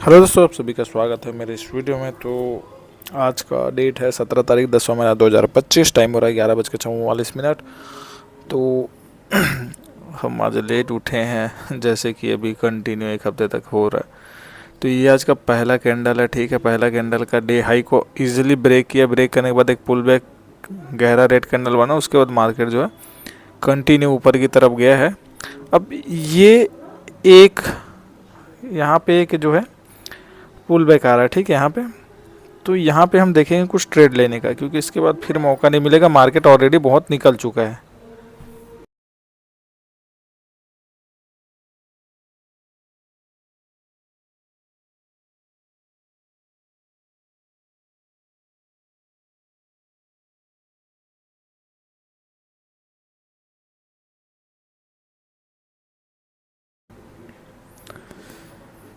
Hello दोस्तों, आप सभी का स्वागत है मेरे इस वीडियो में। तो आज का डेट है 17 तारीख 10वां महीना 2025। टाइम हो रहा है 11:44। तो हम आज लेट उठे हैं, जैसे कि अभी कंटिन्यू एक हफ्ते तक हो रहा है। तो ये आज का पहला कैंडल है, ठीक है। पहला कैंडल का डे हाई को इजीली ब्रेक किया। ब्रेक करने के बाद एक पुल बैक गहरा रेड कैंडल बना। उसके बाद मार्केट जो है कंटिन्यू ऊपर की तरफ गया है। अब ये एक यहाँ पे एक जो है पुल बैक आ रहा है, ठीक है यहाँ पे। तो यहाँ पे हम देखेंगे कुछ ट्रेड लेने का, क्योंकि इसके बाद फिर मौका नहीं मिलेगा। मार्केट ऑलरेडी बहुत निकल चुका है।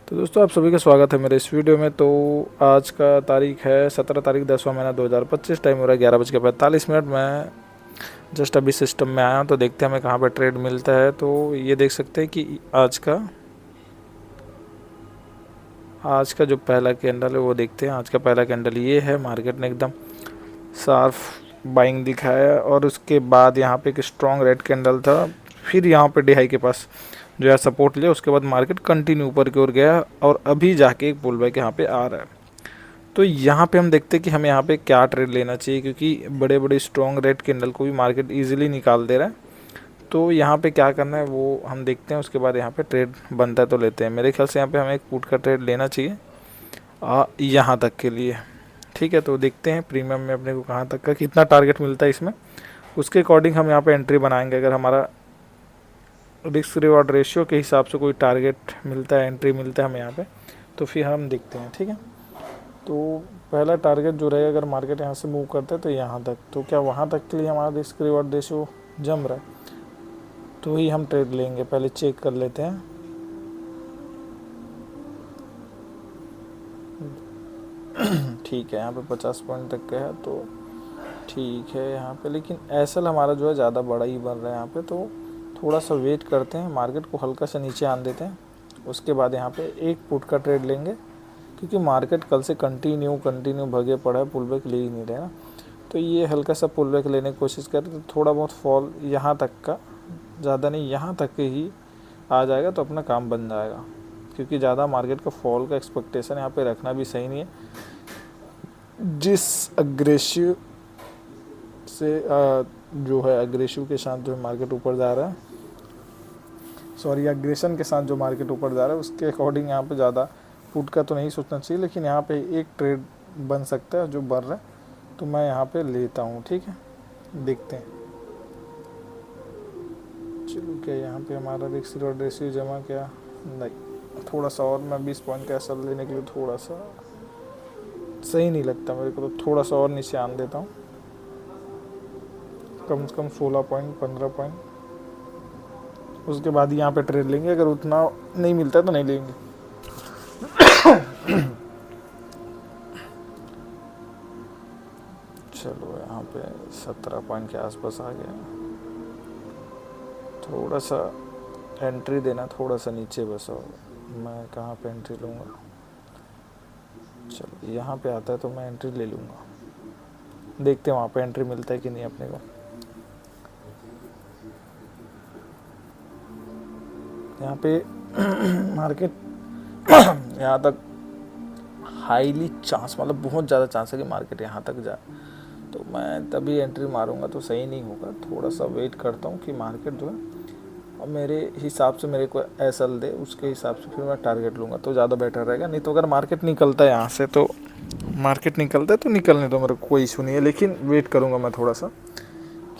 तो दोस्तों, आप सभी का स्वागत है मेरे इस वीडियो में। तो आज का तारीख है 17 तारीख 10वां महीना 2025। टाइम हो रहा है 11:45। मैं जस्ट अभी सिस्टम में आया हूँ, तो देखते हैं हमें कहाँ पर ट्रेड मिलता है। तो ये देख सकते हैं कि आज का जो पहला कैंडल है वो देखते हैं। आज का पहला कैंडल ये है। मार्केट ने एकदम शार्प बाइंग दिखाया और उसके बाद यहाँ पे एक स्ट्रॉन्ग रेड कैंडल था। फिर यहाँ पे डे हाई के पास जो है सपोर्ट लिया। उसके बाद मार्केट कंटिन्यू ऊपर की ओर गया और अभी जाके एक पुल बैक यहाँ पे आ रहा है। तो यहाँ पे हम देखते हैं कि हमें यहाँ पे क्या ट्रेड लेना चाहिए, क्योंकि बड़े बड़े स्ट्रॉन्ग रेड कैंडल को भी मार्केट ईजिली निकाल दे रहा है। तो यहाँ पे क्या करना है वो हम देखते हैं। उसके बाद यहाँ पे ट्रेड बनता है तो लेते हैं। मेरे ख्याल से यहाँ पे हमें एक पुट का ट्रेड लेना चाहिए यहाँ तक के लिए, ठीक है। तो देखते हैं प्रीमियम में अपने को कहाँ तक का कितना टारगेट मिलता है इसमें। उसके अकॉर्डिंग हम यहाँ पे एंट्री बनाएंगे। अगर हमारा रिस्क रिवॉर्ड रेशियो के हिसाब से कोई टारगेट मिलता है, एंट्री मिलता है हमें यहाँ पे, तो फिर हम देखते हैं, ठीक है। तो पहला टारगेट जो रहेगा, अगर मार्केट यहाँ से मूव करता है तो यहाँ तक, तो क्या वहाँ तक के लिए हमारा रिस्क रिवॉर्ड रेशियो जम रहा है तो ही हम ट्रेड लेंगे। पहले चेक कर लेते हैं। ठीक है, यहाँ पे 50 पॉइंट तक का है तो ठीक है यहाँ पे। लेकिन एसएल हमारा जो है ज़्यादा बड़ा ही बन रहा है यहाँ पे, तो थोड़ा सा वेट करते हैं। मार्केट को हल्का सा नीचे आने देते हैं। उसके बाद यहाँ पे एक पुट का ट्रेड लेंगे, क्योंकि मार्केट कल से कंटिन्यू भगे पड़ा है, पुल बैक ले ही नहीं रहे ना। तो ये हल्का सा पुल बैक लेने की कोशिश करें तो थोड़ा बहुत फॉल यहाँ तक का, ज़्यादा नहीं, यहाँ तक के ही आ जाएगा तो अपना काम बन जाएगा। क्योंकि ज़्यादा मार्केट का फॉल का एक्सपेक्टेशन यहाँ पे रखना भी सही नहीं है। जिस अग्रेसिव से जो है अग्रेसिव के साथ जो मार्केट ऊपर जा रहा है, सॉरी अग्रेशन के साथ जो मार्केट ऊपर जा रहा है, उसके अकॉर्डिंग यहाँ पे ज़्यादा पुट का तो नहीं सोचना चाहिए। लेकिन यहाँ पे एक ट्रेड बन सकता है जो बढ़ रहा है, तो मैं यहाँ पे लेता हूँ, ठीक है। देखते हैं। चलो, क्या यहाँ पे हमारा रिस्क रिवॉर्ड रेशियो जमा क्या? नहीं, थोड़ा सा और मैं 20 पॉइंट का एसएल लेने के लिए थोड़ा सा सही नहीं लगता मेरे को, तो थोड़ा सा और नीचे आन देता हूँ। कम से कम 16 पॉइंट 15 पॉइंट। उसके बाद यहाँ पे ट्रेड लेंगे। अगर उतना नहीं मिलता है तो नहीं लेंगे। चलो, यहाँ पे 17 पॉइंट के आसपास आ गया। थोड़ा सा एंट्री देना, थोड़ा सा नीचे बस। और मैं कहाँ पे एंट्री लूँगा? चलो, यहाँ पे आता है तो मैं एंट्री ले लूँगा। देखते हैं वहाँ पे एंट्री मिलता है कि नहीं अपने को। यहाँ पे मार्केट यहाँ तक हाईली चांस, मतलब बहुत ज़्यादा चांस है कि मार्केट यहाँ तक जाए, तो मैं तभी एंट्री मारूंगा तो सही नहीं होगा। थोड़ा सा वेट करता हूँ कि मार्केट जो है और मेरे हिसाब से मेरे को एसएल दे, उसके हिसाब से फिर मैं टारगेट लूँगा तो ज़्यादा बेटर रहेगा। नहीं तो अगर मार्केट निकलता है यहाँ से, तो मार्केट निकलता है तो निकलने दो, मेरे को कोई इशू नहीं है। लेकिन वेट करूँगा मैं थोड़ा सा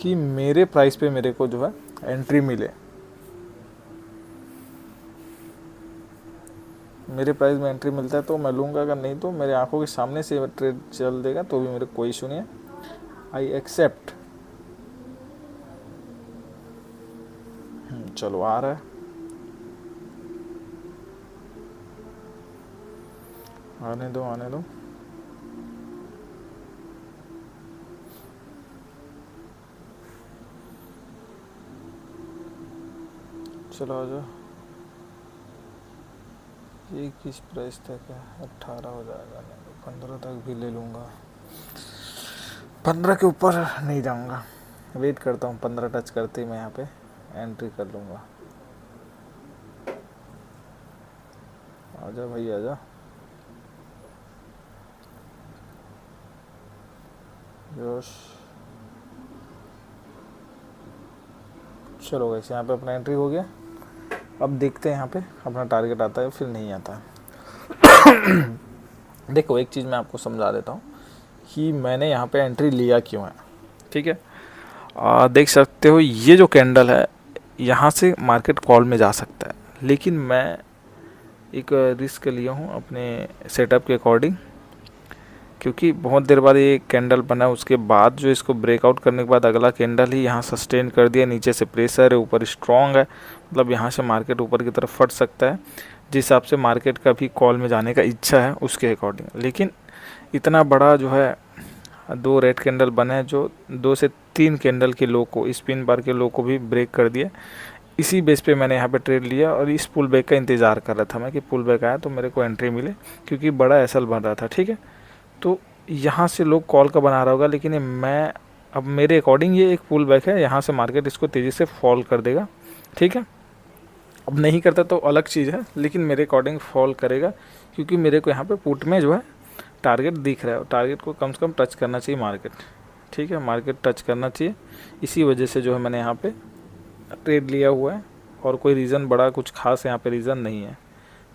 कि मेरे प्राइस पे मेरे को जो है एंट्री मिले। मेरे प्राइस में एंट्री मिलता है तो मैं लूँगा, अगर नहीं तो मेरे आंखों के सामने से ट्रेड चल देगा तो भी मेरे कोई इशू नहीं है। I accept. चलो, आ रहा है, आने दो आने दो। चलो आ जाओ। ये किस प्राइस तक है? 18 हो जाएगा, नहीं 15 तक भी ले लूँगा, 15 के ऊपर नहीं जाऊँगा, वेट करता हूँ। 15 टच करते ही मैं यहाँ पे एंट्री कर लूँगा। आजा भाई आजा, जोश। चलो वैसे यहाँ पे अपना एंट्री हो गया। अब देखते हैं यहाँ पे अपना टारगेट आता है फिर नहीं आता है। देखो एक चीज़ मैं आपको समझा देता हूँ कि मैंने यहाँ पे एंट्री लिया क्यों है, ठीक है। देख सकते हो ये जो कैंडल है यहाँ से मार्केट कॉल में जा सकता है, लेकिन मैं एक रिस्क लिया हूँ अपने सेटअप के अकॉर्डिंग, क्योंकि बहुत देर बाद ये कैंडल बना, उसके बाद जो इसको ब्रेकआउट करने के बाद अगला कैंडल ही यहाँ सस्टेन कर दिया। नीचे से प्रेशर है, ऊपर स्ट्रॉन्ग है, मतलब यहाँ से मार्केट ऊपर की तरफ फट सकता है, जिस हिसाब से मार्केट का भी कॉल में जाने का इच्छा है उसके अकॉर्डिंग। लेकिन इतना बड़ा जो है 2 रेड कैंडल बने जो 2 से 3 कैंडल के लो को, स्पिन बार के लो को भी ब्रेक कर दिया। इसी बेस पे मैंने यहाँ पे ट्रेड लिया और इस पुल बैक का इंतज़ार कर रहा था मैं कि पुल बैक आया तो मेरे को एंट्री मिले, क्योंकि बड़ा एसएल बन रहा था, ठीक है। तो यहाँ से लोग कॉल का बना रहा होगा, लेकिन ये मैं अब मेरे अकॉर्डिंग ये एक पुल बैक है, यहाँ से मार्केट इसको तेज़ी से फॉल कर देगा, ठीक है। अब नहीं करता तो अलग चीज़ है, लेकिन मेरे अकॉर्डिंग फॉल करेगा, क्योंकि मेरे को यहाँ पे पुट में जो है टारगेट दिख रहा है, टारगेट को कम से कम टच करना चाहिए मार्केट, ठीक है। मार्केट टच करना चाहिए, इसी वजह से जो है मैंने यहाँ पे ट्रेड लिया हुआ है, और कोई रीज़न बड़ा कुछ खास यहाँ पे रीज़न नहीं है।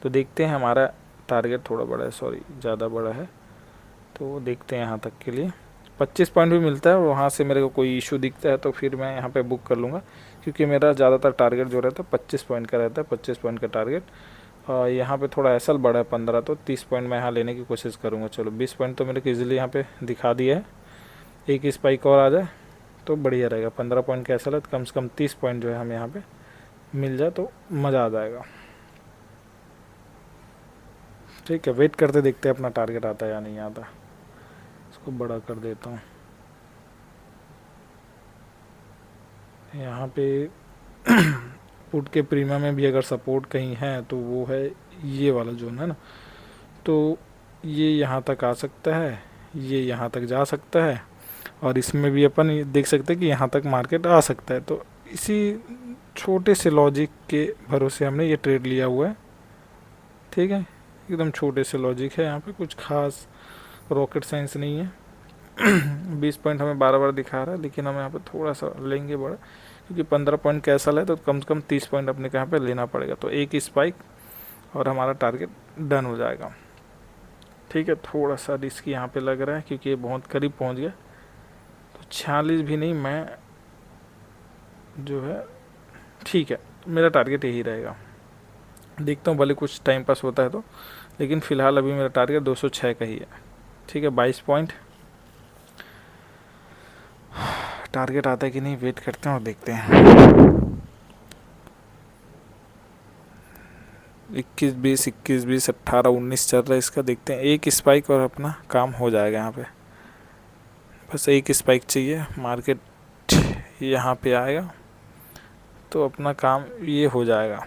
तो देखते हैं, हमारा टारगेट थोड़ा बड़ा है, सॉरी ज़्यादा बड़ा है, तो देखते हैं यहाँ तक के लिए 25 पॉइंट भी मिलता है, वहाँ से मेरे को कोई इशू दिखता है तो फिर मैं यहाँ पे बुक कर लूँगा, क्योंकि मेरा ज़्यादातर टारगेट जो रहता है 25 पॉइंट का रहता है, 25 पॉइंट का टारगेट। यहाँ पे थोड़ा एसएल बड़ा है 15, तो 30 पॉइंट मैं यहाँ लेने की कोशिश करूँगा। चलो 20 पॉइंट तो मेरे को ईजिली यहाँ पे दिखा दिया है, एक स्पाइक और आ जाए तो बढ़िया रहेगा। 15 पॉइंट का एसएल है, तो कम से कम 30 पॉइंट जो है हमें यहाँ पे मिल जाए तो मज़ा आ जाएगा, ठीक है। वेट करते देखते हैं अपना टारगेट आता है या नहीं आता। इसको बड़ा कर देता हूँ यहाँ पे। पुट के प्रीमियम में भी अगर सपोर्ट कहीं है तो वो है ये वाला जोन है ना, तो ये यहाँ तक आ सकता है, ये यहाँ तक जा सकता है, और इसमें भी अपन देख सकते हैं कि यहाँ तक मार्केट आ सकता है। तो इसी छोटे से लॉजिक के भरोसे हमने ये ट्रेड लिया हुआ है, ठीक है। एकदम छोटे से लॉजिक है, यहाँ पे कुछ खास रॉकेट साइंस नहीं है। 20 पॉइंट हमें बार बार दिखा रहा है, लेकिन हम यहाँ पे थोड़ा सा लेंगे बड़ा, क्योंकि 15 पॉइंट कैसल है, तो कम से कम 30 पॉइंट अपने को यहाँ पे लेना पड़ेगा। तो एक स्पाइक और हमारा टारगेट डन हो जाएगा, ठीक है। थोड़ा सा रिस्क यहाँ पे लग रहा है, क्योंकि ये बहुत करीब पहुँच गया। तो 46 भी नहीं, मैं जो है ठीक है, मेरा टारगेट यही रहेगा। देखता हूँ भले कुछ टाइम पास होता है तो, लेकिन फ़िलहाल अभी मेरा टारगेट 206 का ही है, ठीक है। 22 पॉइंट टारगेट आता है कि नहीं, वेट करते हैं और देखते हैं। 21 20 21 20 18 19 चल रहा है इसका, देखते हैं। एक स्पाइक और अपना काम हो जाएगा यहाँ पे, बस एक स्पाइक चाहिए, मार्केट यहाँ पे आएगा तो अपना काम ये हो जाएगा।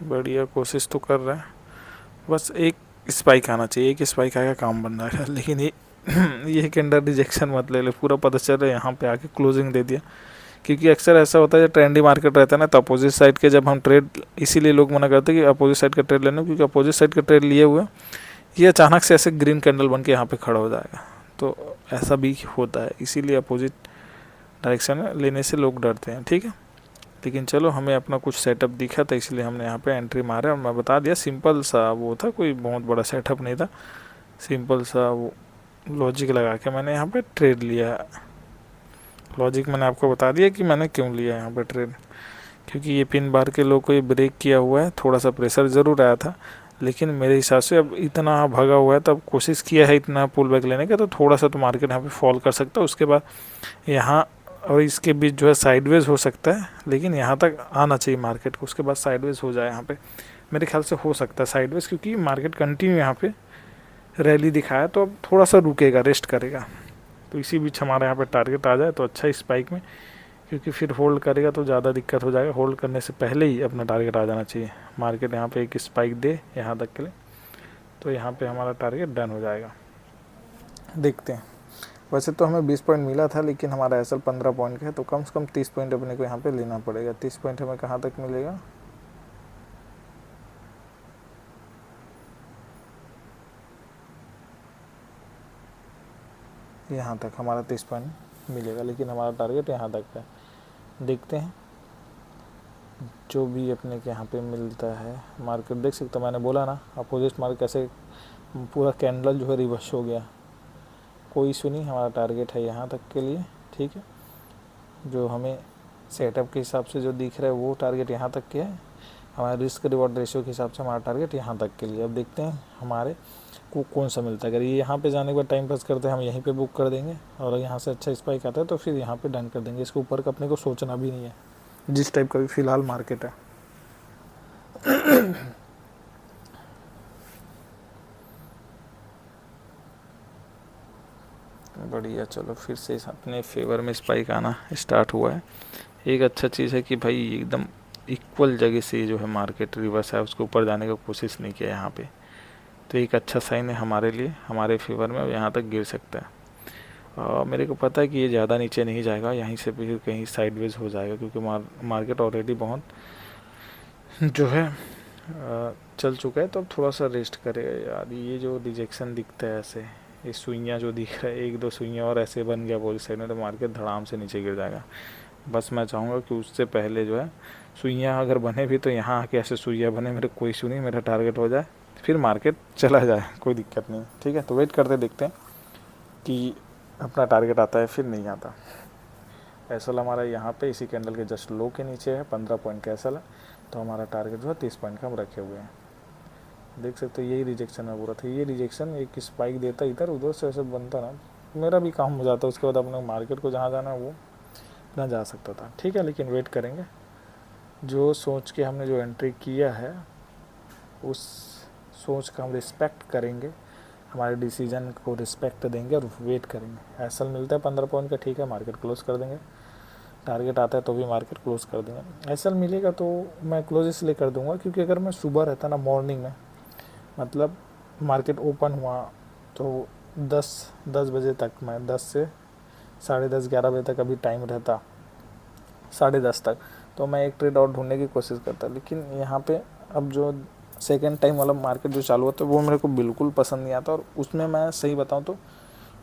बढ़िया कोशिश तो कर रहा है, बस एक स्पाइक आना चाहिए, एक स्पाइक आएगा काम बन जाएगा। लेकिन ये कैंडल रिजेक्शन मत ले ले, पूरा पता चल रहा है यहाँ पे आके क्लोजिंग दे दिया। क्योंकि अक्सर ऐसा होता है जब ट्रेंडी मार्केट रहता है ना, तो अपोजिट साइड के जब हम ट्रेड, इसीलिए लोग मना करते हैं कि अपोजिट साइड का ट्रेड लेना, क्योंकि अपोजिट साइड का ट्रेड लिए हुए ये अचानक से ऐसे ग्रीन कैंडल बन के यहाँ पे खड़ा हो जाएगा, तो ऐसा भी होता है, इसीलिए अपोजिट डायरेक्शन में लेने से लोग डरते हैं, ठीक है। लेकिन चलो, हमें अपना कुछ सेटअप दिखा था, इसलिए हमने यहाँ पे एंट्री मारा, और मैं बता दिया सिंपल सा वो था, कोई बहुत बड़ा सेटअप नहीं था, सिंपल सा वो लॉजिक लगा के मैंने यहाँ पे ट्रेड लिया। लॉजिक मैंने आपको बता दिया कि मैंने क्यों लिया यहाँ पे ट्रेड, क्योंकि ये पिन बार के लोग को ये ब्रेक किया हुआ है, थोड़ा सा प्रेशर ज़रूर आया था, लेकिन मेरे हिसाब से अब इतना भगा हुआ है, तब कोशिश किया है इतना पुल बैक लेने का, तो थोड़ा सा तो मार्केट यहाँ पे फॉल कर सकता है। उसके बाद यहाँ और इसके बीच जो है साइडवेज हो सकता है, लेकिन यहाँ तक आना चाहिए मार्केट को, उसके बाद साइडवेज हो जाए यहाँ पे, मेरे ख्याल से हो सकता है साइडवेज, क्योंकि मार्केट कंटिन्यू यहाँ पे रैली दिखाया, तो अब थोड़ा सा रुकेगा, रेस्ट करेगा, तो इसी बीच हमारे यहाँ पे टारगेट आ जाए तो अच्छा स्पाइक में, क्योंकि फिर होल्ड करेगा तो ज़्यादा दिक्कत हो जाएगा। होल्ड करने से पहले ही अपना टारगेट आ जाना चाहिए। मार्केट यहाँ पे एक स्पाइक दे यहाँ तक के लिए, तो यहाँ पे हमारा टारगेट डन हो जाएगा। देखते हैं। वैसे तो हमें 20 पॉइंट मिला था, लेकिन हमारा एसएल 15 पॉइंट का है, तो कम से कम 30 पॉइंट अपने को यहाँ पे लेना पड़ेगा। 30 पॉइंट हमें कहाँ तक मिलेगा, यहाँ तक हमारा 30 पॉइंट मिलेगा, लेकिन हमारा टारगेट यहाँ तक है। देखते हैं जो भी अपने के यहाँ पे मिलता है। मार्केट देख सकते हो, मैंने बोला ना अपोजिट मार्केट कैसे पूरा कैंडल जो है रिवर्स हो गया। कोई इशू नहीं, हमारा टारगेट है यहाँ तक के लिए, ठीक है। जो हमें सेटअप के हिसाब से जो दिख रहा है वो टारगेट यहाँ तक के है। हमारे रिस्क रिवॉर्ड रेशियो के हिसाब से हमारा टारगेट यहाँ तक के लिए। अब देखते हैं हमारे को कौन सा मिलता है। अगर ये यहाँ पे जाने के बाद टाइम पास करते हैं, हम यहीं पे बुक कर देंगे, और यहाँ से अच्छा स्पाइक आता है तो फिर यहाँ पे डन कर देंगे। इसके ऊपर का अपने को सोचना भी नहीं है, जिस टाइप का भी फिलहाल मार्केट है। बढ़िया, चलो फिर से अपने फेवर में स्पाइक आना स्टार्ट हुआ है। एक अच्छा चीज़ है कि भाई एकदम इक्वल जगह से जो है मार्केट रिवर्स है, उसके ऊपर जाने का कोशिश नहीं किया यहाँ पे, तो एक अच्छा साइन है हमारे लिए, हमारे फेवर में। यहाँ तक गिर सकता है। मेरे को पता है कि ये ज़्यादा नीचे नहीं जाएगा, यहीं से फिर कहीं साइडवेज हो जाएगा, क्योंकि मार्केट ऑलरेडी बहुत जो है चल चुका है। तो अब थोड़ा सा रेस्ट करेगा यार। ये जो रिजेक्शन दिखता है ऐसे, ये सुइयाँ जो दिख रहा है, एक दो सुइयाँ और ऐसे बन गया पूरी साइड में, तो मार्केट धड़ाम से नीचे गिर जाएगा। बस मैं चाहूँगा कि उससे पहले जो है सुइयाँ अगर बने भी तो यहाँ आके ऐसे सुइयाँ बने, मेरे कोई इशू नहीं, मेरा टारगेट हो जाए, फिर मार्केट चला जाए, कोई दिक्कत नहीं, ठीक है। तो वेट करते देखते हैं कि अपना टारगेट आता है फिर नहीं आता। एसएल हमारा यहाँ पे इसी कैंडल के जस्ट लो के नीचे है, 15 पॉइंट का एसएल है, तो हमारा टारगेट जो है 30 पॉइंट का हम रखे हुए हैं। देख सकते हो यही रिजेक्शन में बुरा था। ये रिजेक्शन एक स्पाइक देता इधर उधर से ऐसे बनता ना, मेरा भी काम हो जाता, उसके बाद अपने मार्केट को जहाँ जाना है वो ना जा सकता था, ठीक है। लेकिन वेट करेंगे, जो सोच के हमने जो एंट्री किया है उस सोच का हम रिस्पेक्ट करेंगे, हमारे डिसीजन को रिस्पेक्ट देंगे और वेट करेंगे। एसएल मिलता है 15 पॉइंट का, ठीक है, मार्केट क्लोज कर देंगे। टारगेट आता है तो भी मार्केट क्लोज कर देंगे। एसएल मिलेगा तो मैं क्लोज इसलिए कर दूंगा क्योंकि अगर मैं सुबह रहता ना, मॉर्निंग में, मतलब मार्केट ओपन हुआ तो 10 बजे तक, मैं 10 से 10:30 11 बजे तक अभी टाइम रहता, 10:30 तक, तो मैं एक ट्रेड और ढूंढने की कोशिश करता। लेकिन यहाँ पे अब जो सेकेंड टाइम वाला मार्केट जो चालू होता है वो मेरे को बिल्कुल पसंद नहीं आता, और उसमें मैं सही बताऊँ तो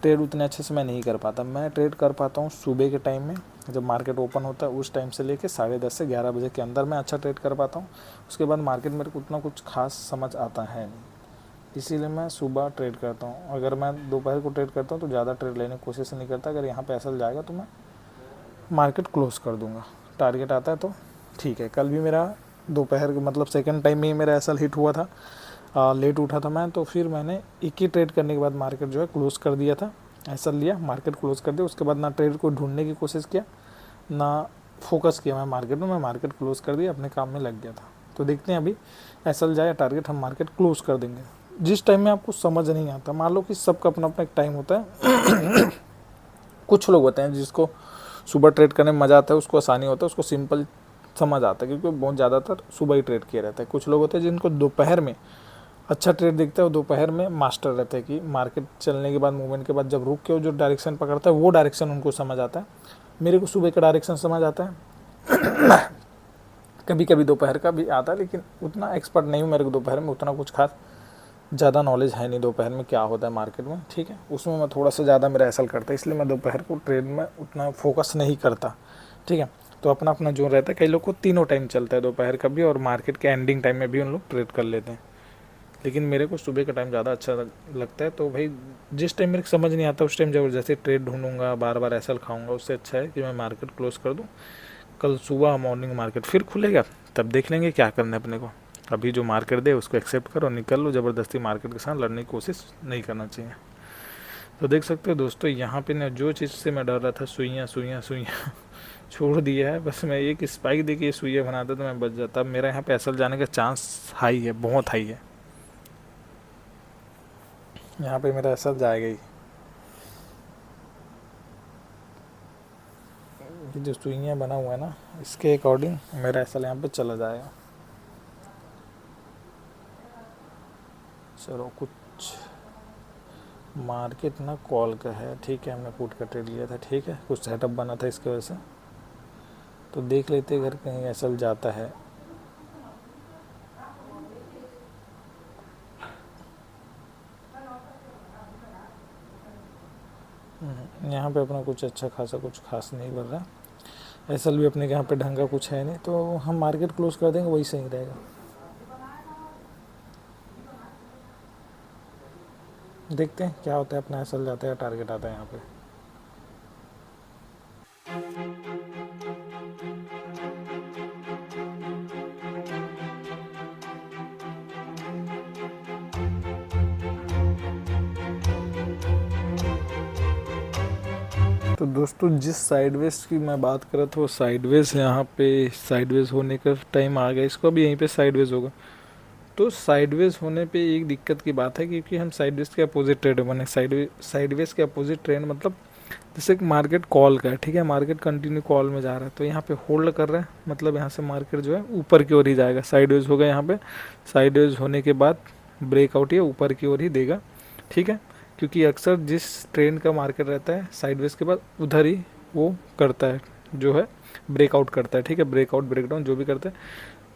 ट्रेड उतने अच्छे से मैं नहीं कर पाता। मैं ट्रेड कर पाता हूँ सुबह के टाइम में, जब मार्केट ओपन होता है उस टाइम से लेके 10:30 से 11 बजे के अंदर मैं अच्छा ट्रेड कर पाता हूँ। उसके बाद मार्केट मेरे को उतना कुछ खास समझ आता है नहीं, इसीलिए मैं सुबह ट्रेड करता हूँ। अगर मैं दोपहर को ट्रेड करता हूँ तो ज़्यादा ट्रेड लेने की कोशिश नहीं करता। अगर यहाँ पे एसएल जाएगा तो मैं मार्केट क्लोज कर दूँगा, टारगेट आता है तो ठीक है। कल भी मेरा दोपहर मतलब सेकंड टाइम में ही मेरा एसएल हिट हुआ था, लेट उठा था मैं, तो फिर मैंने एक ही ट्रेड करने के बाद मार्केट जो है क्लोज कर दिया था। एसएल लिया, मार्केट क्लोज कर दिया, उसके बाद ना ट्रेड को ढूंढने की कोशिश किया ना फोकस किया मैं मार्केट में, मैं मार्केट क्लोज कर दिया, अपने काम में लग गया था। तो देखते हैं अभी एसएल जाए टारगेट, हम मार्केट क्लोज कर देंगे। जिस टाइम में आपको समझ नहीं आता, मान लो कि सबका अपना अपना एक टाइम होता है। कुछ लोग होते हैं जिसको सुबह ट्रेड करने में मज़ा आता है, उसको आसानी होता है, उसको सिंपल समझ आता है, क्योंकि बहुत ज़्यादातर सुबह ही ट्रेड किया रहता है। कुछ लोग होते हैं जिनको दोपहर में अच्छा ट्रेड दिखता है, वो दोपहर में मास्टर रहता है कि मार्केट चलने के बाद, मूवमेंट के बाद जब रुक के वो जो डायरेक्शन पकड़ता है वो डायरेक्शन उनको समझ आता है। मेरे को सुबह का डायरेक्शन समझ आता है। कभी कभी दोपहर का भी आता है, लेकिन उतना एक्सपर्ट नहीं हूँ मेरे को दोपहर में, उतना कुछ खास ज़्यादा नॉलेज है नहीं दोपहर में क्या होता है मार्केट में, ठीक है। उसमें मैं थोड़ा सा ज़्यादा मेरा एसएल करता है, इसलिए मैं दोपहर को ट्रेड में उतना फोकस नहीं करता, ठीक है। तो अपना अपना जो रहता है, कई लोग को तीनों टाइम चलता है, दोपहर का भी और मार्केट के एंडिंग टाइम में भी उन लोग ट्रेड कर लेते हैं। लेकिन मेरे को सुबह का टाइम ज़्यादा अच्छा लगता है। तो भाई जिस टाइम मेरे को समझ नहीं आता उस टाइम ज़बरदस्ती ट्रेड ढूंढूंगा, बार बार एसएल खाऊंगा, उससे अच्छा है कि मैं मार्केट क्लोज कर दूँ। कल सुबह मॉर्निंग मार्केट फिर खुलेगा, तब देख लेंगे क्या करना है अपने को। अभी जो मार्केट दे उसको एक्सेप्ट करो, निकल लो, ज़बरदस्ती मार्केट के साथ लड़ने की कोशिश नहीं करना चाहिए। तो देख सकते हो दोस्तों, यहाँ पे ना जो चीज़ से मैं डर रहा था, सुइयाँ सुइयाँ सुइयाँ छोड़ दिया है। बस मैं एक स्पाइक दे के सुइयाँ बनाता तो मैं बच जाता। अब मेरा यहाँ पे एसएल जाने का चांस हाई है, बहुत हाई है। यहाँ पे मेरा एसएल जाएगा ही। जो सुइयाँ बना हुआ है ना, इसके अकॉर्डिंग मेरा एसएल यहाँ पे चला जाएगा। चलो कुछ मार्केट ना कॉल का है, ठीक है, हमने पुट का ट्रेड लिया था, ठीक है, कुछ सेटअप बना था इसकी वजह से। तो देख लेते अगर कहीं एसएल जाता है। यहाँ पे अपना कुछ अच्छा खासा कुछ खास नहीं बन रहा। एसएल भी अपने यहाँ पे ढंग का कुछ है नहीं, तो हम मार्केट क्लोज कर देंगे, वही सही रहेगा। देखते हैं क्या होता है, अपना एसएल जाता है, टारगेट आता है यहाँ पे। तो दोस्तों जिस साइडवेज की मैं बात कर रहा था वो साइडवेज यहाँ पे साइडवेज होने का टाइम आ गया, इसको भी यहीं पे साइडवेज होगा। तो साइडवेज होने पे एक दिक्कत की बात है, क्योंकि हम साइडवेज के अपोजिट ट्रेड बने। साइडवेज के अपोजिट ट्रेंड मतलब जैसे मार्केट कॉल का है, ठीक है, मार्केट कंटिन्यू कॉल में जा रहा है, तो यहाँ पे होल्ड कर रहा है, मतलब यहाँ से मार्केट जो है ऊपर की ओर ही जाएगा। साइडवेज होगा यहाँ पे, साइडवेज होने के बाद ब्रेकआउट ये ऊपर की ओर ही देगा, ठीक है, क्योंकि अक्सर जिस ट्रेंड का मार्केट रहता है साइडवेज के बाद उधर ही वो करता है, जो है ब्रेकआउट करता है, ठीक है, ब्रेकआउट ब्रेकडाउन जो भी करता है,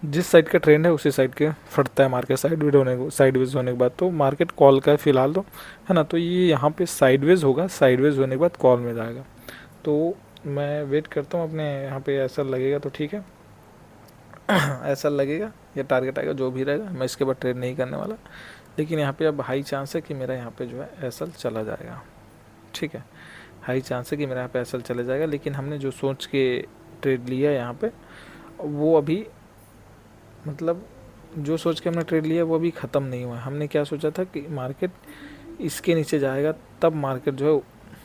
जिस साइड का ट्रेंड है उसी साइड के फटता है मार्केट साइडवेज होने के बाद। तो मार्केट कॉल का है फिलहाल तो, है ना, तो ये यहाँ पे साइडवेज होगा, साइडवेज होने के बाद कॉल में जाएगा। तो मैं वेट करता हूँ, अपने यहाँ पे ऐसा लगेगा तो ठीक है, ऐसा लगेगा या टारगेट आएगा जो भी रहेगा, मैं इसके बाद ट्रेड नहीं करने वाला। लेकिन यहाँ पे अब हाई चांस है कि मेरा यहाँ पे जो है एसएल चला जाएगा, ठीक है, हाई चांस है कि मेरा यहाँ पे एसएल चला जाएगा। लेकिन हमने जो सोच के ट्रेड लिया यहाँ पे, वो अभी मतलब जो सोच के हमने ट्रेड लिया वो अभी ख़त्म नहीं हुआ है। हमने क्या सोचा था कि मार्केट इसके नीचे जाएगा, तब मार्केट जो है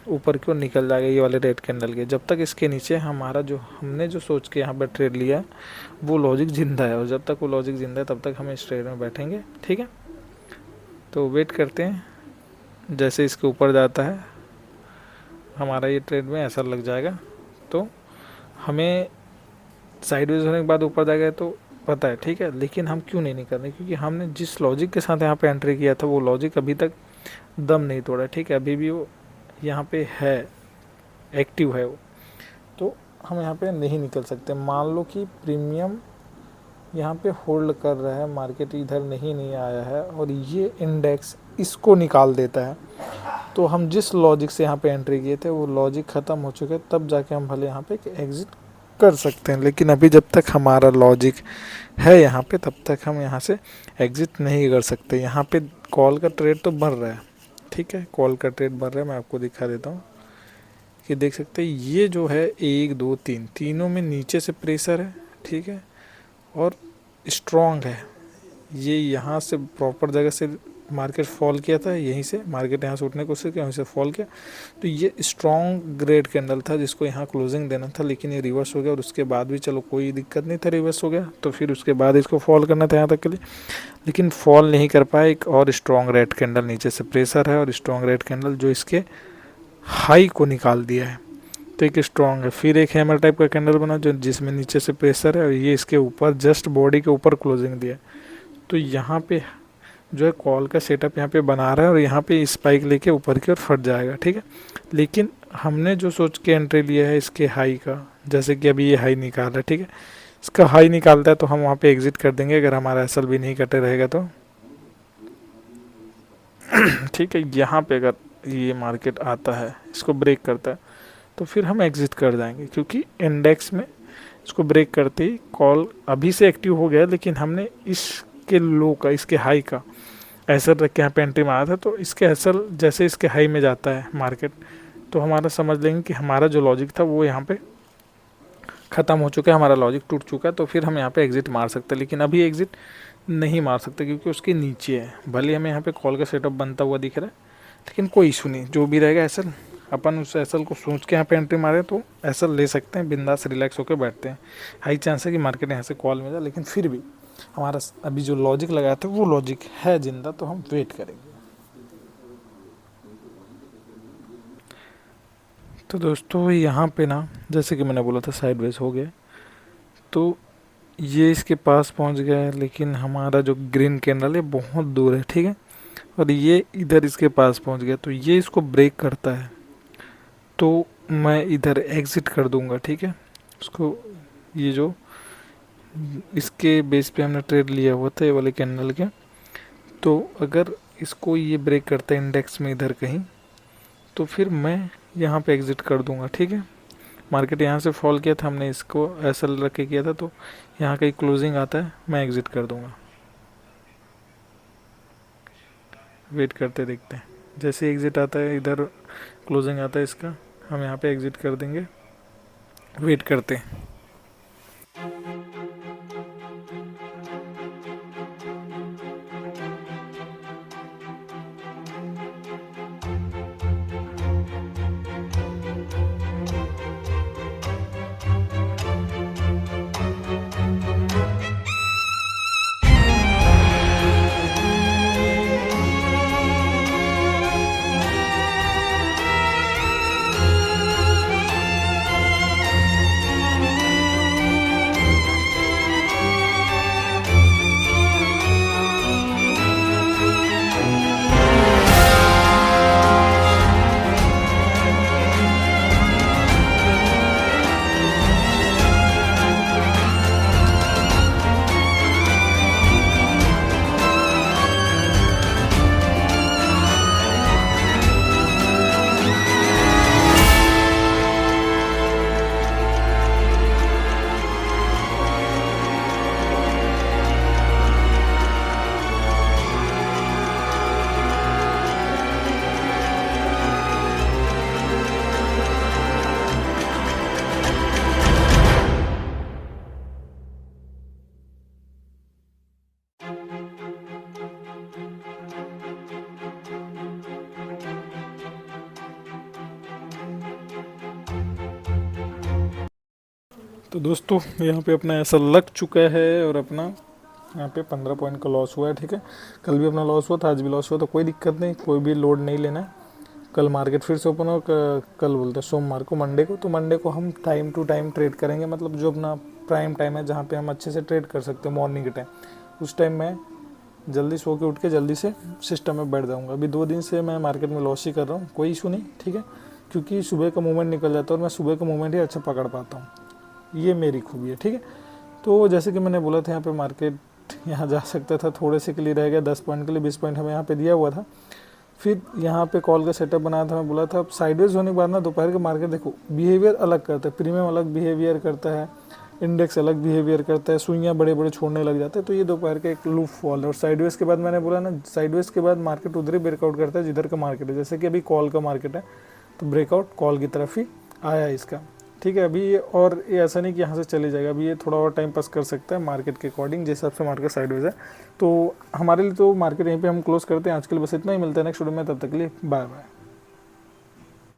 ऊपर की ओर निकल जाएगा ये वाले रेड कैंडल के। जब तक इसके नीचे हमारा जो हमने जो सोच के यहाँ पर ट्रेड लिया है वो लॉजिक ज़िंदा है, और जब तक वो लॉजिक ज़िंदा है तब तक हम इस ट्रेड में बैठेंगे, ठीक है। तो वेट करते हैं, जैसे इसके ऊपर जाता है हमारा ये ट्रेड में ऐसा लग जाएगा, तो हमें साइडवेज होने के बाद ऊपर जाएगा तो पता है, ठीक है। लेकिन हम क्यों नहीं कर रहे, क्योंकि हमने जिस लॉजिक के साथ यहाँ पे एंट्री किया था वो लॉजिक अभी तक दम नहीं तोड़ा, ठीक है, अभी भी वो यहाँ पे है, एक्टिव है वो। तो हम यहाँ पे नहीं निकल सकते। मान लो कि प्रीमियम यहाँ पे होल्ड कर रहा है, मार्केट इधर नहीं आया है और ये इंडेक्स इसको निकाल देता है, तो हम जिस लॉजिक से यहाँ पे एंट्री किए थे वो लॉजिक ख़त्म हो चुका है, तब जाके हम भले यहाँ पे एग्ज़िट कर सकते हैं। लेकिन अभी जब तक हमारा लॉजिक है यहाँ पे तब तक हम यहाँ से एग्ज़िट नहीं कर सकते। यहाँ पे कॉल का ट्रेड तो बढ़ रहा है, ठीक है, कॉल का ट्रेड बढ़ रहा है। मैं आपको दिखा देता हूँ कि देख सकते हैं ये जो है 1 2 3 तीनों में नीचे से प्रेशर है, ठीक है, और स्ट्रॉन्ग है। ये यहाँ से प्रॉपर जगह से मार्केट फॉल किया था, यहीं से मार्केट यहाँ से उठने की कोशिश की, वहीं से फॉल किया, तो ये स्ट्रॉन्ग ग्रेड कैंडल था जिसको यहाँ क्लोजिंग देना था, लेकिन ये रिवर्स हो गया। और उसके बाद भी चलो कोई दिक्कत नहीं था, रिवर्स हो गया, तो फिर उसके बाद इसको फॉल करना था यहाँ तक के लिए, लेकिन फॉल नहीं कर पाया। एक और स्ट्रॉन्ग रेड कैंडल नीचे से प्रेशर है, और स्ट्रॉन्ग रेड कैंडल जो इसके हाई को निकाल दिया है, तो एक स्ट्रॉन्ग है। फिर एक हैमर टाइप का कैंडल बना जो जिसमें नीचे से प्रेशर है, और ये इसके ऊपर जस्ट बॉडी के ऊपर क्लोजिंग दिया, तो यहाँ पे जो है कॉल का सेटअप यहाँ पे बना रहा है, और यहाँ पे स्पाइक लेके ऊपर की ओर फट जाएगा, ठीक है। लेकिन हमने जो सोच के एंट्री लिया है इसके हाई का, जैसे कि अभी ये हाई निकाल रहा है, ठीक है, इसका हाई निकालता है तो हम वहाँ पे एग्जिट कर देंगे अगर हमारा एसएल भी नहीं कटे रहेगा तो, ठीक है। यहाँ पे अगर ये मार्केट आता है, इसको ब्रेक करता है, तो फिर हम एग्जिट कर जाएंगे, क्योंकि इंडेक्स में इसको ब्रेक करते ही कॉल अभी से एक्टिव हो गया, लेकिन हमने इसके लो का, इसके हाई का एसएल रख के यहाँ पे एंट्री मारा था। तो इसके एसएल जैसे इसके हाई में जाता है मार्केट, तो हमारा समझ लेंगे कि हमारा जो लॉजिक था वो यहाँ पे ख़त्म हो चुका है, हमारा लॉजिक टूट चुका है, तो फिर हम यहाँ पे एग्जिट मार सकते हैं। लेकिन अभी एग्जिट नहीं मार सकते क्योंकि उसके नीचे है। भले हमें यहाँ पे कॉल का सेटअप बनता हुआ दिख रहा है, लेकिन कोई इशू नहीं, जो भी रहेगा एसएल अपन उस एसएल को सोच के यहाँ पे एंट्री मारे तो एसएल ले सकते हैं, बिंदास रिलैक्स होकर बैठते हैं। हाई चांस है कि मार्केट यहाँ से कॉल में जाए, लेकिन फिर भी हमारा अभी जो लॉजिक लगाया था वो लॉजिक है जिंदा, तो हम वेट करेंगे। तो दोस्तों यहाँ पे ना, जैसे कि मैंने बोला था साइडवेज हो गया, तो ये इसके पास पहुँच गया है, लेकिन हमारा जो ग्रीन कैंडल है बहुत दूर है, ठीक है। और ये इधर इसके पास पहुँच गया, तो ये इसको ब्रेक करता है, तो मैं इधर एग्ज़िट कर दूंगा, ठीक है। उसको, ये जो इसके बेस पे हमने ट्रेड लिया हुआ था ये वाले कैंडल के, तो अगर इसको ये ब्रेक करता है इंडेक्स में इधर कहीं, तो फिर मैं यहाँ पे एग्ज़िट कर दूंगा, ठीक है। मार्केट यहाँ से फॉल किया था, हमने इसको ऐसा रख के किया था, तो यहाँ कहीं क्लोजिंग आता है, मैं एग्ज़िट कर दूंगा। वेट करते देखते हैं, जैसे एग्ज़िट आता है इधर, क्लोजिंग आता है इसका, हम यहाँ पे एग्ज़िट कर देंगे। वेट करते हैं। तो दोस्तों यहाँ पे अपना ऐसा लग चुका है, और अपना यहाँ पे 15 पॉइंट का लॉस हुआ है, ठीक है। कल भी अपना लॉस हुआ था, आज भी लॉस हुआ, तो कोई दिक्कत नहीं, कोई भी लोड नहीं लेना है। कल मार्केट फिर से ओपन हो, कल बोलते हैं सोमवार को, मंडे को, तो मंडे को हम टाइम टू टाइम ट्रेड करेंगे, मतलब जो अपना प्राइम टाइम है जहाँ पे हम अच्छे से ट्रेड कर सकते हैं मॉर्निंग के टाइम, उस टाइम मैं जल्दी सो के उठ के जल्दी से सिस्टम में बैठ जाऊँगा। अभी 2 दिन से मैं मार्केट में लॉस ही कर रहा हूँ, कोई इशू नहीं, ठीक है, क्योंकि सुबह का मूवमेंट निकल जाता है और मैं सुबह का मूवमेंट ही अच्छा पकड़ पाता हूँ, ये मेरी खूबी है, ठीक है। तो जैसे कि मैंने बोला था, यहाँ पे मार्केट यहाँ जा सकता था, थोड़े से के लिए रह गया, 10 पॉइंट के लिए 20 पॉइंट हमें यहाँ पे दिया हुआ था। फिर यहाँ पे कॉल का सेटअप बनाया था, मैं बोला था साइडवेज होने के बाद ना दोपहर के मार्केट देखो बिहेवियर अलग करता है, प्रीमियम अलग बिहेवियर करता है, इंडेक्स अलग बिहेवियर करता है, सुइयाँ बड़े बड़े छोड़ने लग जाते हैं, तो ये दोपहर का एक लूप फॉल है। और साइडवेज के बाद मैंने बोला ना, साइडवेज के बाद मार्केट उधर ही ब्रेकआउट करता है जिधर का मार्केट है, जैसे कि अभी कॉल का मार्केट है, तो ब्रेकआउट कॉल की तरफ ही आया इसका, ठीक है। अभी ये, और ये ऐसा नहीं कि यहाँ से चले जाएगा, अभी ये थोड़ा और टाइम पास कर सकता है मार्केट के अकॉर्डिंग, जिस हिसाब से मार्केट साइडवेज है। तो हमारे लिए तो मार्केट यहीं पे हम क्लोज करते हैं आज के लिए, बस इतना ही, मिलता है नेक्स्ट वीडियो में, तब तक के लिए बाय बाय।